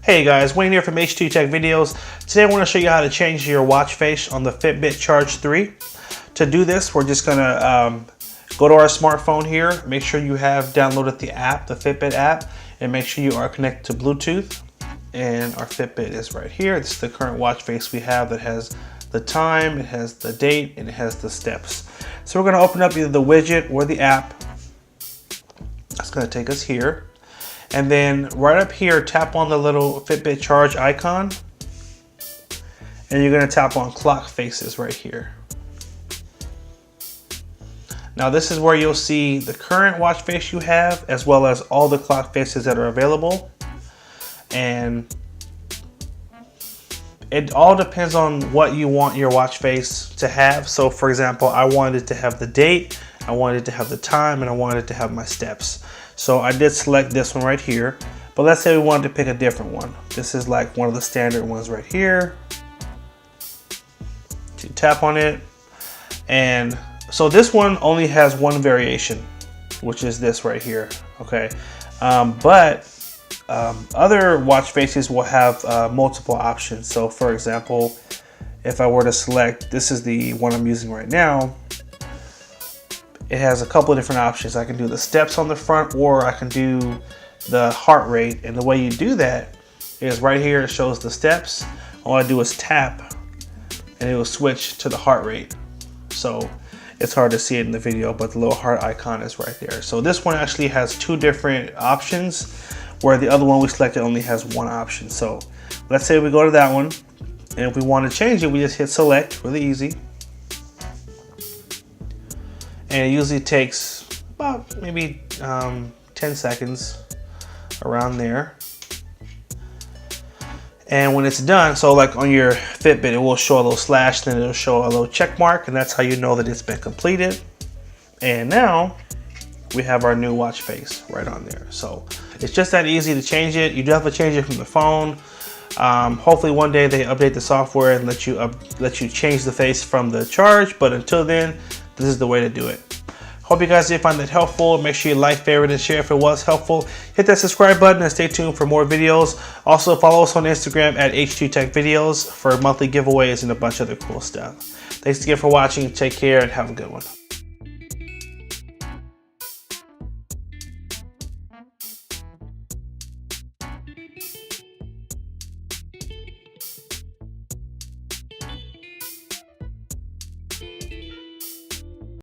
Hey guys, Wayne here from H2 Tech Videos. Today I want to show you how to change your watch face on the Fitbit Charge 3. To do this, we're just going to go to our smartphone here, make sure you have downloaded the app, the Fitbit app, and make sure you are connected to Bluetooth. And our Fitbit is right here. This is the current watch face we have that has the time, it has the date, and it has the steps. So we're going to open up either the widget or the app. That's going to take us here. And then right up here, tap on the little Fitbit Charge icon. And you're gonna tap on clock faces right here. Now this is where you'll see the current watch face you have, as well as all the clock faces that are available. And it all depends on what you want your watch face to have. So for example, I wanted it to have the date, I wanted it to have the time, and I wanted it to have my steps. So I did select this one right here, but let's say we wanted to pick a different one. This is like one of the standard ones right here. You tap on it, and so this one only has one variation, which is this right here, okay? Other watch faces will have multiple options. So for example, if I were to select, this is the one I'm using right now, it has a couple of different options. I can do the steps on the front, or I can do the heart rate. And the way you do that is right here, it shows the steps. All I do is tap and it will switch to the heart rate. So it's hard to see it in the video, but the little heart icon is right there. So this one actually has two different options, where the other one we selected only has one option. So let's say we go to that one, and if we want to change it, we just hit select, really easy. And it usually takes about maybe 10 seconds, around there. And when it's done, so like on your Fitbit, it will show a little slash, then it'll show a little check mark, and that's how you know that it's been completed. And now we have our new watch face right on there. So it's just that easy to change it. You do have to change it from the phone. Hopefully one day they update the software and let you change the face from the Charge, but until then, this is the way to do it. Hope you guys did find that helpful. Make sure you like, favorite, and share if it was helpful. Hit that subscribe button and stay tuned for more videos. Also follow us on Instagram at H2 Tech Videos for monthly giveaways and a bunch of other cool stuff. Thanks again for watching. Take care and have a good one.